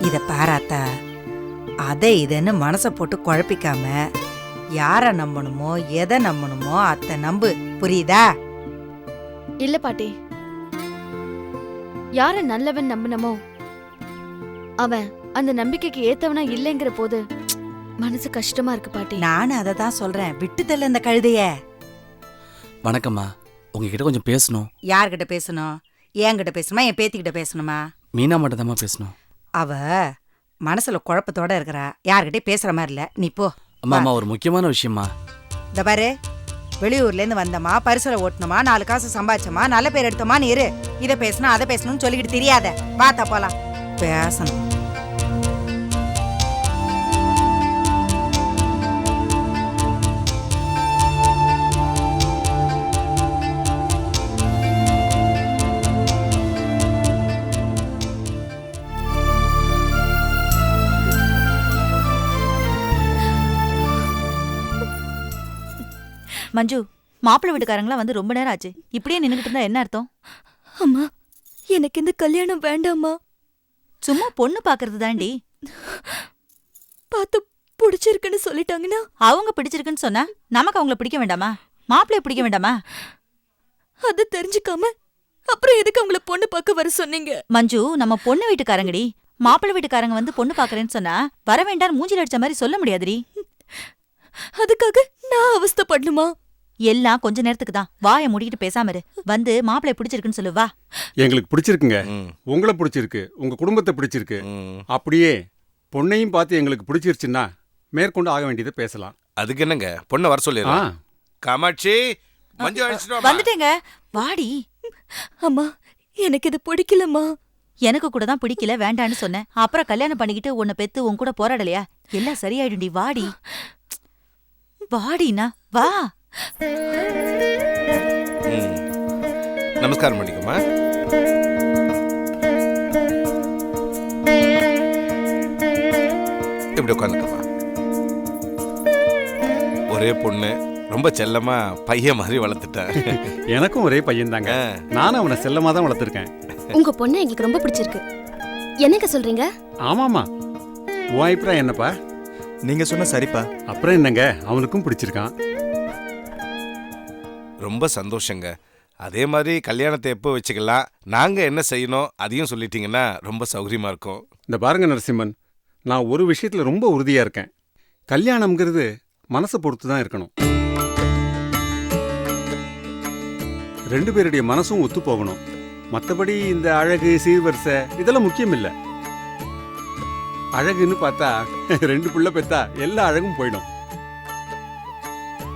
இத பாராத்தா, அதை இதுன்னு மனசை போட்டு குழப்பிக்காம யார நம்பணுமோ எதை நம்பணுமோ அத்தை நம்பு, புரியுதா? இல்ல பாட்டி, யார நல்லவன் நம்பினமோ அவன் அந்த நம்பிக்கைக்கு ஏத்தவனா இல்லைங்கிற போது மனசு கஷ்டமா இருக்கு பாட்டி. நானும் அதை தான் சொல்றேன், விட்டு தள்ள இந்த கழுதைய. வணக்கம்மா, உங்ககிட்ட கொஞ்சம் பேசணும். யார்கிட்ட பேசணும்? என்கிட்ட பேசணுமா, என் பேத்திக்கிட்ட பேசணுமா? மீனா மட்டும் தாம்மா பேசணும். அவ மனசுல குழப்பத்தோட இருக்கிறா, யார்கிட்ட பேசுற மாதிரி இல்ல. நீ போ. அம்மா, ஒரு முக்கியமான விஷயமா. இந்த பாரு, வெளியூர்ல இருந்து வந்தமா, பரிசல ஓட்டணுமா, 4 காசு சம்பாதிச்சமா, நல்ல பேர் எடுத்தோமா நீ இரு. இதை பேசணும் அதை பேசணும்னு சொல்லிக்கிட்டு தெரியாத. பார்த்தா போலாம் பேசணும். மஞ்சு, மாப்பிள்ளை வீட்டுக்காரங்களாம் வந்து ரொம்ப நேரம் ஆச்சு. இப்படியே நின்னுகிட்டு இருந்தா என்ன அர்த்தம்? அம்மா, எனக்கு இந்த கல்யாணம் வேண்டாம்மா. சும்மா பொண்ணு பாக்குறது தாண்டி. பார்த்து பிடிச்சிருக்குன்னு சொல்லிட்டாங்கன்னா அவங்க பிடிச்சிருக்குன்னு சொன்னா நமக்கு அவங்கள பிடிக்க வேண்டாமா? மாப்பிள்ளைய பிடிக்க வேண்டாமா? அது தெரிஞ்சுக்காம அப்புறம் எதுக்கு அவங்கள பொண்ணு பார்க்க வர சொன்னீங்க? மஞ்சு, நம்ம பொண்ணு வீட்டுக்காரங்கடி. மாப்பிள்ளை வீட்டுக்காரங்க வந்து பொண்ணு பாக்குறேன்னு சொன்னா வர வேண்டாம் மூஞ்சில அடிச்ச மாதிரி சொல்ல முடியாதுடி. அதுக்காக நான் அவஸ்தைப்படணுமா? எல்லாம் கொஞ்ச நேரத்துக்கு தான். வாயை மூடிக்கிட்டு பேசாம இரு. வந்து மாப்பிள்ளைய பிடிச்சிருக்குன்னு சொல்லு. வா. எங்களுக்கு பிடிச்சிருக்குங்க, உங்களை பிடிச்சிருக்கு, உங்க குடும்பத்தை பிடிச்சிருக்கு. அப்படியே பொண்ணையும் பார்த்து எங்களுக்கு பிடிச்சிருச்சுன்னா மேற்கொண்டு ஆக வேண்டியதை பேசலாம். அதுக்கு என்னங்க, பொண்ணை வர சொல்லிடுறேன். காமாட்சி, மஞ்சு அழைச்சிட்டு வந்துட்டேங்க. வாடி. அம்மா, எனக்கு இது பிடிக்கலம்மா. எனக்கு கூட தான் பிடிக்கல, வேண்டான்னு சொன்னேன். அப்புறம் கல்யாணம் பண்ணிக்கிட்டு உன்னை பெத்து உன் கூட போராடலையா? எல்லாம் சரியாயிடும்டி. வாடி வாடினா வா. நமஸ்காரம் பண்ணிக்கோமா. இப்படி உட்காந்துக்கோமா. ஒரே பொண்ணு, ரொம்ப செல்லமா பையன் மாதிரி வளர்த்துட்டேன். எனக்கும் ஒரே பையன் தாங்க, நானும் அவனை செல்லமா தான் வளர்த்துருக்கேன். உங்க பொண்ணு எங்களுக்கு ரொம்ப பிடிச்சிருக்கு. என்னங்க சொல்றீங்க? ஆமாமா, உன் அபிப்பிராயம் என்னப்பா? நீங்க சொன்ன சரிப்பா. அப்புறம் என்னங்க, அவனுக்கும் பிடிச்சிருக்கான். ரொம்ப சந்தோஷங்க. அதே மாதிரி கல்யாணத்தை எப்போ வச்சுக்கலாம், நாங்க என்ன செய்யணும் அதையும் சொல்லிட்டீங்கன்னா ரொம்ப சௌகரியமா இருக்கும். இந்த பாருங்க நரசிம்மன், நான் ஒரு விஷயத்துல ரொம்ப உறுதியா இருக்கேன். கல்யாணம்ங்கிறது மனசை பொறுத்து தான் இருக்கணும். 2 பேருடைய மனசும் ஒத்து போகணும். மற்றபடி இந்த அழகு சீர்வரிசை இதெல்லாம் முக்கியம் இல்லை. அழகுன்னு பார்த்தா 2 பிள்ளை பெத்தா எல்லா அழகும் போயிடும்.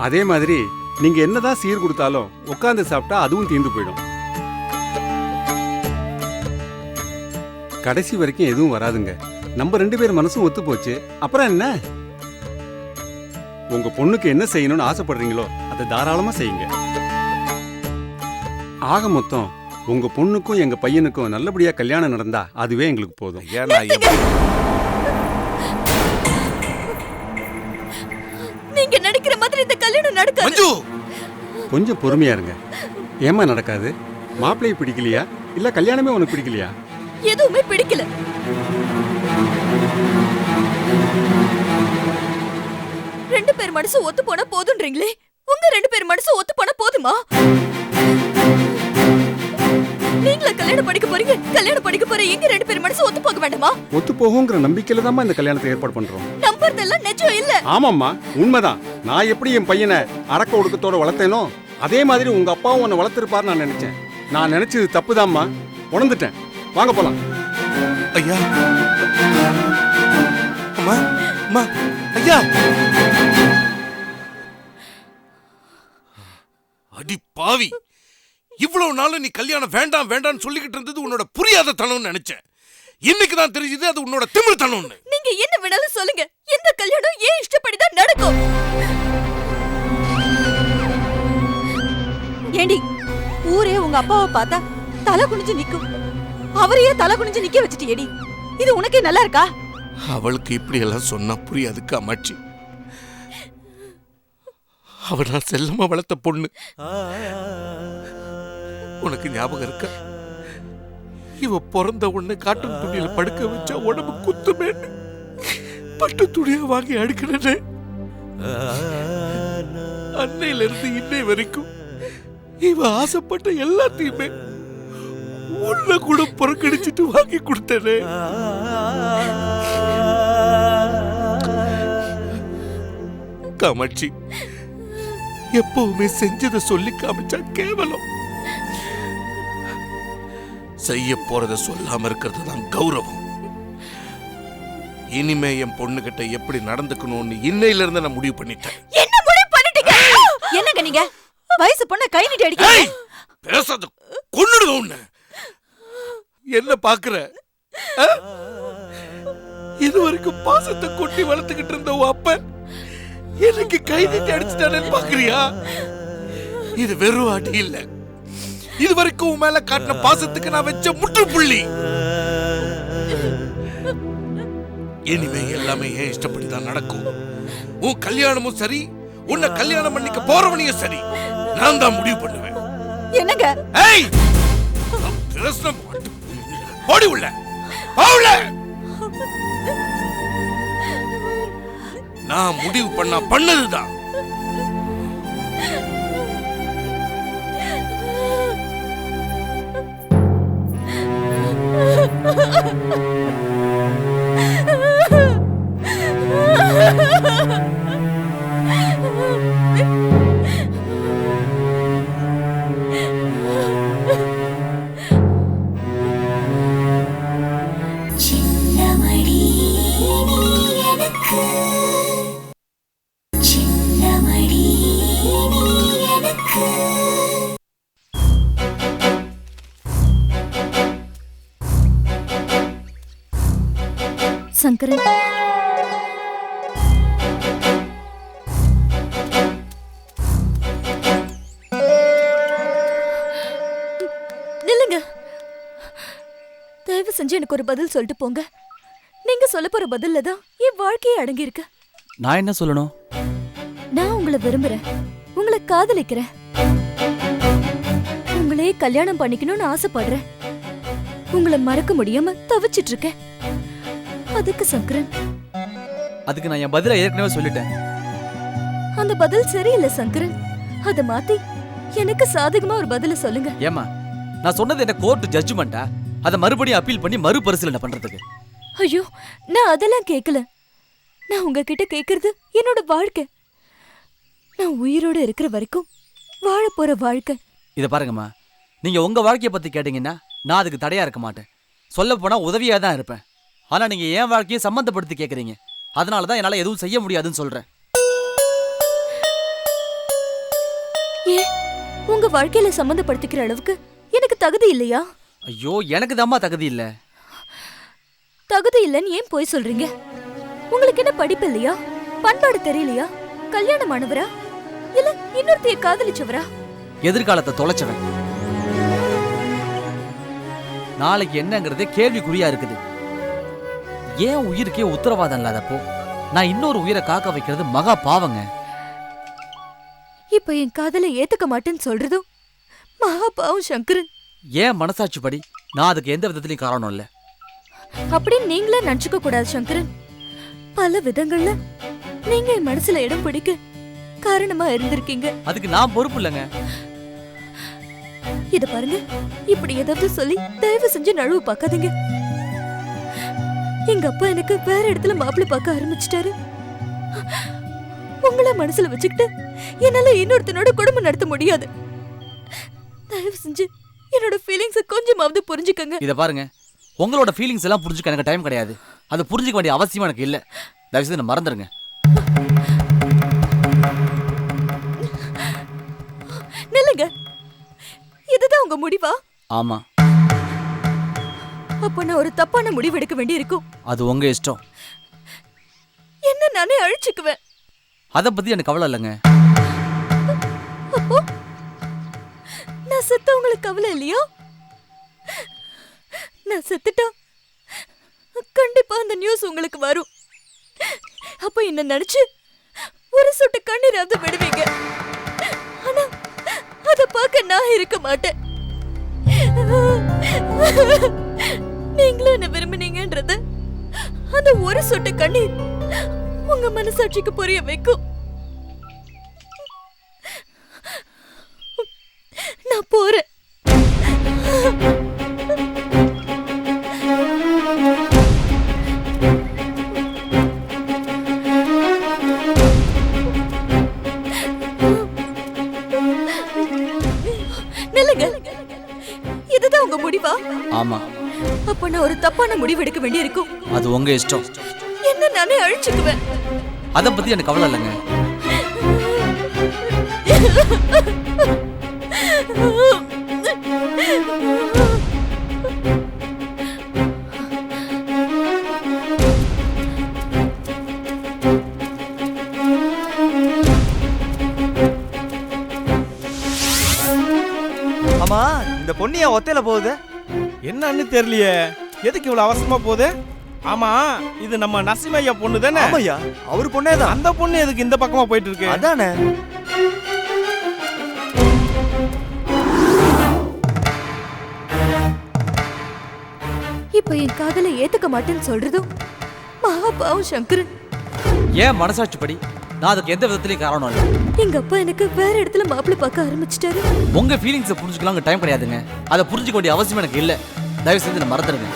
அதே மாதிரி நீங்க என்னதான் சீர் கொடுத்தாலும் உட்கார்ந்து சாப்பிட்டா அதுவும் தீர்ந்து போயிடும். கடைசி வரைக்கும் எதுவும் வராதுங்க. நம்ம 2 பேர் மனசும் ஒத்து போச்சு, அப்புறம் என்ன? உங்க பொண்ணுக்கு என்ன செய்யணும்னு ஆசைப்படுறீங்களோ அதை தாராளமா செய்யுங்க. ஆக மொத்தம் உங்க பொண்ணுக்கும் எங்க பையனுக்கும் நல்லபடியா கல்யாணம் நடந்தா அதுவே எங்களுக்கு போதும். நீங்க நினைக்கிற மாதிரி இந்த கல்யாணம் நடக்காது. கொஞ்சம் பொறுமையா இருங்க. ஏமா நடக்காது? மாப்பிள்ளையை பிடிக்கலையா இல்ல கல்யாணமே உனக்கு பிடிக்கலையா? எதுவுமே பிடிக்கல. ரெண்டு பேர் மனசு ஒத்து போனா போதுன்றீங்களே, உங்க 2 பேர் மனசு ஒத்து போனா போதுமா? நீங்களா கல்யாணம் படிக்க போறீங்க? கல்யாணம் படிக்க போற எங்க 2 பேர் மனசு ஒத்து போக வேண்டாமா? ஒத்து போகுங்கிற நம்பிக்கையில தான் இந்த கல்யாணத்தை ஏற்பாடு பண்றோம். நம்புறதெல்லாம் நிஜம் இல்ல. ஆமாம்மா, உண்மைதான். நான் எப்படி என் பையனை அடக்க ஒடுக்கத்தோட வளர்த்தேனோ அதே மாதிரி உங்க அப்பாவும் உன்னை வளர்த்திருப்பாரு நான் நினைச்சேன். நான் நினைச்சது தப்புதாம்மா, உணர்ந்துட்டேன். வாங்க போலாம். ஐயா, அம்மா, அம்மா, ஐயா. அடி பாவி, இவ்வளவு நாள் நீ கல்யாணம் வேண்டாம் வேண்டாம்னு சொல்லிக்கிட்டு இருந்தது உன்னோட புரியாத தனம்னு நினைச்சேன். இன்னைக்கு தான் தெரிஞ்சது அது உன்னோட திமிரு தனம்னு. நீங்க என்ன வேணாலும் சொல்லுங்க, எந்த கல்யாணம் ஏன் இஷ்டப்படிதான் நடக்கும். ஏண்டி, ஊரே உங்க அப்பாவை பார்த்தா தலை குனிஞ்சு நிக்கும், அவரையே தலை குனிஞ்சு நிக்க வச்சுட்டியேடி. இது உனக்கே நல்லா இருக்கா? அவளுக்கு இப்படி எல்லாம் சொன்னா புரியாது காமாட்சி. அவ நான் செல்லமா வளர்த்த பொண்ணு. உனக்கு ஞாபகம் இருக்க, இவ பிறந்த உடனே காட்டன் துணியில படுக்க வச்சா உடம்பு குத்துமேன்னு பட்டு துணியா வாங்கி அடுக்கிறேன். அன்னையில இருந்து இன்னை வரைக்கும் இவ ஆசைப்பட்ட எல்லாத்தையுமே உள்ள கூட புறக்கணிச்சிட்டு வாங்கி கொடுத்தனே. காமாட்சி, எப்பவுமே செஞ்சதை சொல்லி காமிச்சா கேவலம். செய்ய போறத சொல்லாம இருக்கிறது தான் கௌரவம். இனிமே என் பொண்ணுகிட்ட எப்படி நடந்துக்கணும்னு இன்னையில இருந்து நான் முடிவு பண்ணிட்டேன். என்ன முடிவு பண்ணிட்டீங்க? என்னங்க நீங்க வயசு பொண்ண கை நீட்டி அடிக்கிறீங்க? பேசாத, கொன்னுடுங்க உன்னை. என்ன பாக்குற? இதுவரைக்கும் பாசத்தை கொட்டி வளர்த்துக்கிட்டு இருந்த உன் அப்ப எனக்கு கை நீட்டி அடிச்சுட்டானேன்னு பாக்குறியா? இது வெறும் அடி இல்ல, இதுவரைக்கும் உன் மேல காட்டின பாசத்துக்கு நான் வச்ச முற்றுப்புள்ளி. இனிமே எல்லாமே ஏன் இஷ்டப்படிதான் நடக்கும். உன் கல்யாணமும் சரி, உன்னை கல்யாணம் பண்ணிக்க போறவனையும் சரி, நான் தான் முடிவு பண்ணுவேன். என்னங்க? ஏய், பேசுன ஓடி உள்ள போல. நான் முடிவு பண்ணதுதான். சங்கரன், நில்லுங்க. தயவு செஞ்சு எனக்கு ஒரு பதில் சொல்லிட்டு போங்க. நீங்க சொல்ல போற பதில்ல தான் என் வாழ்க்கையே அடங்கி இருக்கு. நான் என்ன சொல்லணும்? நான் உங்களை விரும்புறேன், உங்களை காதலிக்கிறேன், உங்களே கல்யாணம் பண்ணிக்கணும்னு ஆசைப்படுறேன். உங்களை மறக்க முடியாம தவிச்சிட்டு இருக்கேன். அதுக்கு சங்கரன், அதுக்கு நான் என் பதிலை ஏற்கனவே சொல்லிட்டேன். அந்த பதில் சரியில்லை சங்கரன். அத மாத்தி எனக்கு சாதகமா ஒரு பதில சொல்லுங்க. ஏமா, நான் சொன்னது என்ன கோர்ட் ஜட்ஜ்மெண்டா? அதை மறுபடியும் அப்பீல் பண்ணி மறுபரிசீலனை பண்றதுக்கு? ஐயோ, நான் அதெல்லாம் கேட்கல. நான் உங்ககிட்ட கேக்குறது என்னோட வாழ்க்கை. நான் உயிரோட இருக்கிற வரைக்கும் வாழ போற வாழ்க்கை. இதை பாருங்கம்மா, நீங்க உங்க வாழ்க்கையை பத்தி கேட்டீங்கன்னா நான் அதுக்கு தடையா இருக்க மாட்டேன். சொல்ல போனா உதவியா தான் இருப்பேன். ஆனா நீங்க என் வாழ்க்கையை சம்பந்தப்படுத்தி கேக்குறீங்க. அதனாலதான் என்னால எதுவும் செய்ய முடியாதுன்னு சொல்றேன். ஏன் உங்க வாழ்க்கையில சம்பந்தப்படுத்திக்கிற அளவுக்கு எனக்கு தகுதி இல்லையா? ஐயோ, எனக்கு தாம்மா தகுதி இல்ல. தகுதி இல்லைன்னு ஏன் போய் சொல்றீங்க? உங்களுக்கு என்ன படிப்பு இல்லையா? பண்பாடு தெரியலையா? கல்யாணமானவரா இல்ல இன்னொருத்தைய காதலிச்சவரா? எதிர்காலத்தை தொலைச்சவன். நாளைக்கு என்னங்கிறதே கேள்விக்குறியா இருக்குது. ஏன் உயிருக்கே உத்தரவாதம் இல்லாதப்போ நான் இன்னொரு உயிரை காக்க வைக்கிறது மகா பாவங்க. இப்ப என் காதலை ஏத்துக்க மாட்டேன்னு சொல்றதும் மகா பாவம் சங்கரன். ஏன் மனசாட்சிப்படி நான் அதுக்கு எந்த விதத்திலையும் காரணம் இல்ல. அப்படின்னு நீங்களே நினைச்சுக்க கூடாது சங்கரன். பல விதங்கள்ல நீங்க என் மனசுல இடம் பிடிக்க காரணமா இருந்திருக்கீங்க. அதுக்கு நான் பொறுப்பு இல்லைங்க. இத பாருங்க, இப்படி ஏதாவது சொல்லி தயவு செஞ்சு நழுவு பார்க்காதீங்க. எங்க அப்பா எனக்கு வேற இடத்துல மாப்பிள்ளை பார்க்க ஆரம்பிச்சிட்டாரு. உங்களை மனசுல வச்சுக்கிட்டு என்னால இன்னொருத்தனோட குடும்பம் நடத்த முடியாது. தயவு செஞ்சு என்னோட ஃபீலிங்ஸ கொஞ்சமாவது புரிஞ்சுக்கங்க. இத பாருங்க, உங்களோட ஃபீலிங்ஸ் எல்லாம் புரிஞ்சுக்க எனக்கு டைம் கிடையாது. அது புரிஞ்சுக்க வேண்டிய அவசியம் எனக்கு இல்ல. தயவு செய்து மறந்துருங்க. நில்லுங்க. இதுதான் உங்க முடிவா? ஆமா. அப்ப நான் ஒரு தப்பான முடிவு எடுக்க வேண்டி இருக்கும். அது உங்க இஷ்டம். என்ன நானே அழிச்சுக்குவேன். அத பத்தி எனக்கு கவலை இல்லைங்க. அப்போ நான் செத்த உங்களுக்கு கவலை இல்லையா? நான் செத்துட்டா கண்டிப்பா அந்த நியூஸ் உங்களுக்கு வரும். அப்ப என்ன நினைச்சு ஒரு சொட்டு கண்ணீராவது விடுவீங்க. ஆனா அத பார்க்க நான் இருக்க மாட்டேன். நீங்களும் என்ன விரும்பினீங்கன்றது அந்த ஒரு சொட்டு கண்ணீர் உங்க மனசாட்சிக்கு புரிய வைக்கும். நான் போறேன். நில்லுங்க. இதுதான் உங்க முடிவா? ஆமா, அப்ப நான் ஒரு தப்பான முடிவு எடுக்க வேண்டியிருக்கும். அது உங்க இஷ்டம். என்ன நானே அழிச்சுக்குவேன். அதை பத்தி எனக்கு கவலை இல்லைங்க. ஆமா, இந்த பொண்ணு ஏன் ஒத்தையில போகுது? என்னன்னு தெரியலையே, எதுக்கு இவ்வளவு அவசரமா போகுது? ஆமா, இது நம்ம நரசிம்மையா பொண்ணு தானே? ஆமாய்யா, அவரு பொண்ணே தான். அந்த பொண்ணு எதுக்கு இந்த பக்கமா போயிட்டு இருக்கு? அதானே. இப்ப என் காதலை ஏத்துக்க மாட்டேன்னு சொல்றதும் மகாபாவம் சங்கரன். ஏன் மனசாட்சிப்படி நான் அதுக்கு எந்த விதத்துலயும் காரணம் இல்லை. எங்க அப்பா எனக்கு வேற இடத்துல மாப்பிள்ளை பார்க்க ஆரம்பிச்சிட்டாரு. உங்க ஃபீலிங்ஸை புரிஞ்சுக்கலாம் டைம் கிடையாதுங்க. அதை புரிஞ்சுக்க வேண்டிய அவசியம் எனக்கு இல்லை. தயவு செஞ்சு நான் மறந்துடுங்க.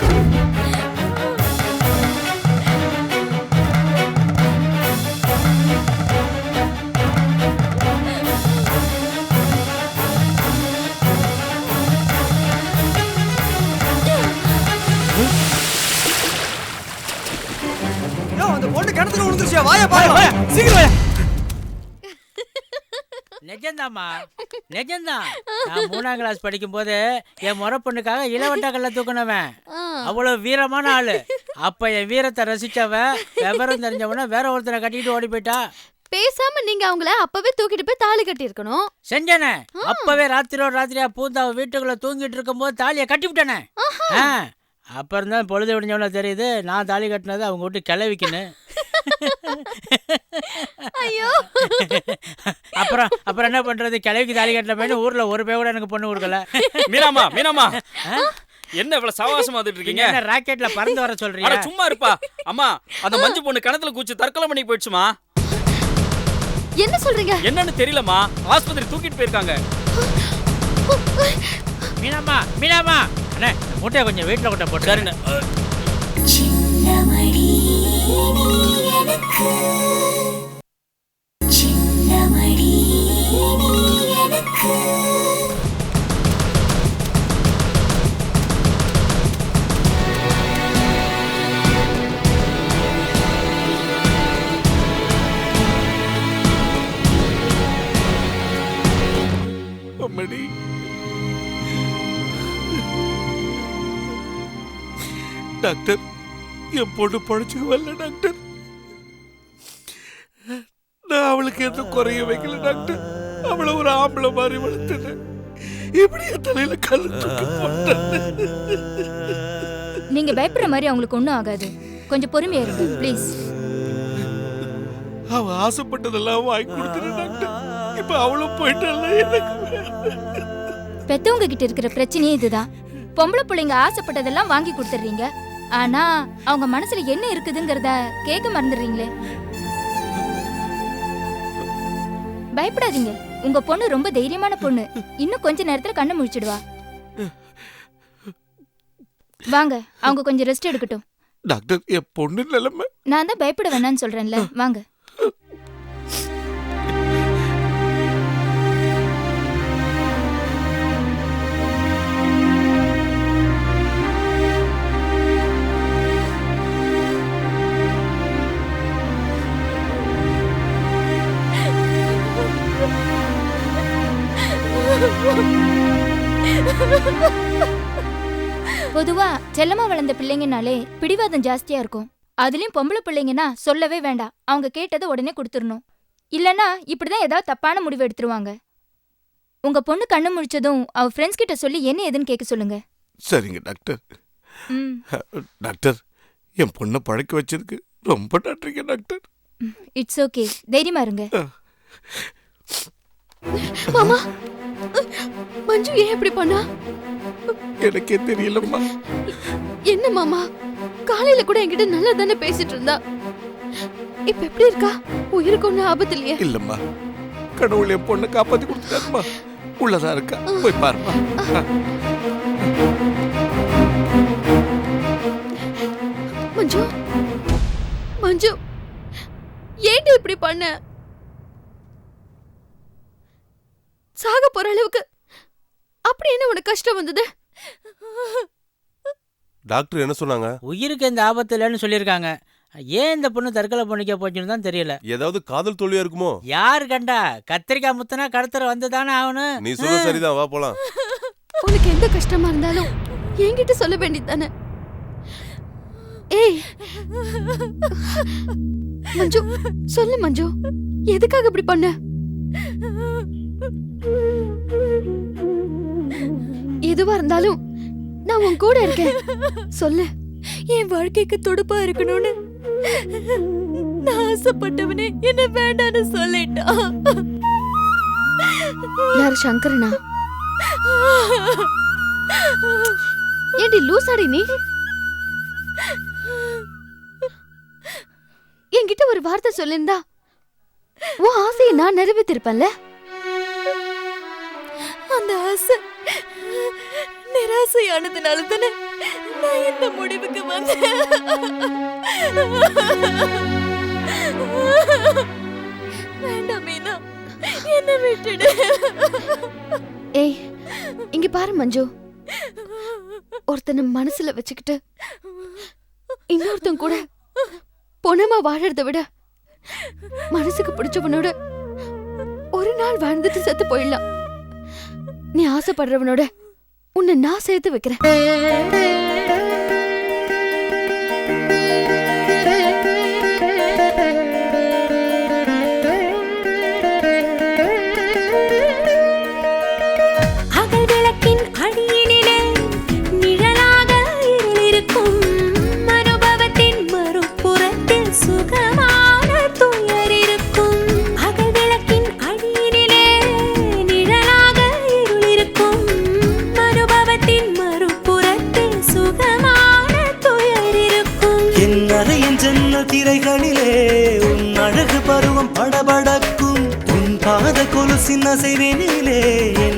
அந்த பொண்ணு கிணத்துல விழுந்துருச்சு. வாயா பாரு, சீக்கிரம் வாயா. நிஜம்தாம்மா, நிஜம்தான். நான் 3ஆம் கிளாஸ் படிக்கும் போது என் முறை பொண்ணுக்காக இளவட்டக்கல்ல தூக்கினவன். அவ்வளவு வீரமான ஆளு. அப்ப என் வீரத்தை ரசிச்சவன் விவரம் தெரிஞ்சவன வேற ஒருத்தரை கட்டிட்டு ஓடி போயிட்டா. பேசாம நீங்க அவங்கள அப்பவே தூக்கிட்டு போய் தாலி கட்டி இருக்கணும். செஞ்சனே. அப்பவே ராத்திரியா பூந்தாவ வீட்டுக்குள்ள தூங்கிட்டு இருக்கும் போது தாலியை கட்டி விட்டனே. அப்புறம் தான் பொழுது விடிஞ்சவன தெரியுது நான் தாலி கட்டினது அவங்க விட்டு கிளவிக்கணும். ஐயோ. அப்புறம் என்ன பண்றது, கிளவிக்கு தாலி கட்டின ஊர்ல ஒரு பேர் கூட எனக்கு பொண்ணு கொடுக்கல. மீனாமா என்ன இவ்வளவு சவாசமா வந்துட்டு இருக்கீங்க? ராக்கெட்ல பறந்து வர சொல்றீங்க? சும்மா இருப்பா. அம்மா, அந்த மஞ்சு பொண்ணு கிணத்துல குச்சி தற்கொலை பண்ணி போயிடுச்சுமா. என்ன சொல்றீங்க? என்னன்னு தெரியலமா, ஆஸ்பத்திரி தூக்கிட்டு போயிருக்காங்க. மீனாமா அண்ணே, மூட்டையை கொஞ்சம் வீட்டுல கொட்ட போட்டு. சரிண்ணே. அம்மடி, டாக்டர், என் பொண்ணு பழச்சுக்குவல்ல டாக்டர். நான் அவளுக்கு எந்த குறைய வைக்கல டாக்டர். அவளை ஒரு ஆம்பளை மாதிரி வளர்த்துட்டேன். இப்படி என் தலையில கல்லு தூக்கி போட்டேன். நீங்க பயப்படுற மாதிரி அவங்களுக்கு ஒண்ணும் ஆகாது. கொஞ்சம் பொறுமையா இருங்க ப்ளீஸ். அவ ஆசைப்பட்டதெல்லாம் வாங்கி கொடுத்துட்டேன் டாக்டர். இப்ப அவளும் போயிட்டால. எனக்கு பெத்தவங்க கிட்ட இருக்கிற பிரச்சனையே இதுதான். பொம்பளை பிள்ளைங்க ஆசைப்பட்டதெல்லாம் வாங்கி கொடுத்துறீங்க. ஆனா அவங்க மனசுல என்ன இருக்குதுங்கிறத கேட்க மறந்துடுறீங்களே. பயப்படாதீங்க, உங்க பொண்ணு ரொம்ப தைரியமான பொண்ணு. இன்னும் கொஞ்ச நேரத்துல கண்ணை முழிச்சிடுவா. வாங்க, அவங்க கொஞ்சம் ரெஸ்ட் எடுக்கட்டும். டாக்டர், என் பொண்ணு நிலைமை. நான் தான் பயப்பட வேணான்னு சொல்றேன்ல, வாங்க. பொதுவா செல்லமா வளர்ந்த பிள்ளைங்கனாலே பிடிவாதம் ஜாஸ்தியா இருக்கும். அதுலயும் பொம்பளை பிள்ளைங்கன்னா சொல்லவே வேண்டாம். அவங்க கேட்டதை உடனே கொடுத்துடணும். இல்லனா இப்படிதான் ஏதாவது தப்பான முடிவு எடுத்துருவாங்க. உங்க பொண்ணு கண்ணு முழிச்சதும் அவ ஃப்ரெண்ட்ஸ் கிட்ட சொல்லி என்ன ஏதுன்னு கேட்க சொல்லுங்க. சரிங்க டாக்டர். டாக்டர், என் பொண்ணை பழக்க வச்சதுக்கு ரொம்ப நன்றிங்க டாக்டர். இட்ஸ் ஓகே, தைரியமா இருங்க. மாமா, மஞ்சு ஏன் இப்படி பண்ணா? எனக்கே தெரியலம்மா. என்ன மாமா, காலையில கூட என்கிட்ட நல்லா தானே பேசிட்டு இருந்தா, இப்ப எப்படி இருக்கா? உயிருக்கு ஒண்ணு ஆபத்து இல்லையே? இல்லம்மா, கடவுள் என் பொண்ணை காப்பாத்தி கொடுத்துட்டாருமா. உள்ளதா இருக்கா, போய் பாருமா. மஞ்சு, மஞ்சு, ஏன்டி இப்படி பண்ண? சாக போற அளவுக்கு அப்படி என்ன உனக்கு கஷ்டம் வந்தது? டாக்டர் என்ன சொன்னாங்க? உயிருக்கு எந்த ஆபத்து இல்லைன்னு சொல்லியிருக்காங்க. ஏன் இந்த பொண்ணு தற்கொலை பண்ணிக்க போச்சுன்னு தான் தெரியல. ஏதாவது காதல் தோல்வியா இருக்குமோ? யாரு கண்டா? கத்திரிக்காய் முத்தனா கடத்தர வந்துதானே ஆகணும். நீ சொல்ல சரிதான், வா போலாம். உனக்கு எந்த கஷ்டமா இருந்தாலும் என்கிட்ட சொல்ல வேண்டியதானே? ஏய் மஞ்சு, சொல்லு மஞ்சு, எதுக்காக இப்படி பண்ண? எதுவா இருந்தாலும் நான் உன் கூட இருக்கேன், சொல்லு. என் வாழ்க்கைக்கு துடுப்பா இருக்கணும்னு நான் ஆசைப்பட்டவனே என்ன வேண்டான்னு சொல்லிட்டான். யார், சங்கரனா? ஏண்டி லூசாடி நீ? என்கிட்ட ஒரு வார்த்தை சொல்லிருந்தா உன் ஆசையை நான் நிறைவேற்றிருப்பேன்ல. அந்த ஆசை நிராசையானதுனால தானே நான் இந்த முடிவுக்கு வந்தேன். வேண்டாம் மீனா, என்ன விட்டுடு. ஏய், இங்க பாரு மஞ்சு, ஒருத்தனை மனசுல வச்சுக்கிட்டு இன்னொருத்தன் கூட பொணமா வாழறத விட மனசுக்கு பிடிச்சவனோட ஒரு நாள் வாழ்ந்துட்டு செத்து போயிடலாம். நீ ஆசைப்படுறவனோட உன்னை நான் சேர்த்து வைக்கிறேன். அகல் விளக்கின் அடியினிலே நிழலாக இருளிருக்கும் அனுபவத்தின் மறுபுறத்தில் சுகமான துயர் இருக்கும். அகல் விளக்கின் அடியினிலே நிழலாக இருளிருக்கும் அனுபவத்தின் மறுபுறத்தில் சுகமான துயர் இருக்கும். என் அறையின் ஜன்னல் திரைகளிலே உன் அழகு பருவம் படபடக்கும். உன் பாத கொலுசின் அசைவினிலே என்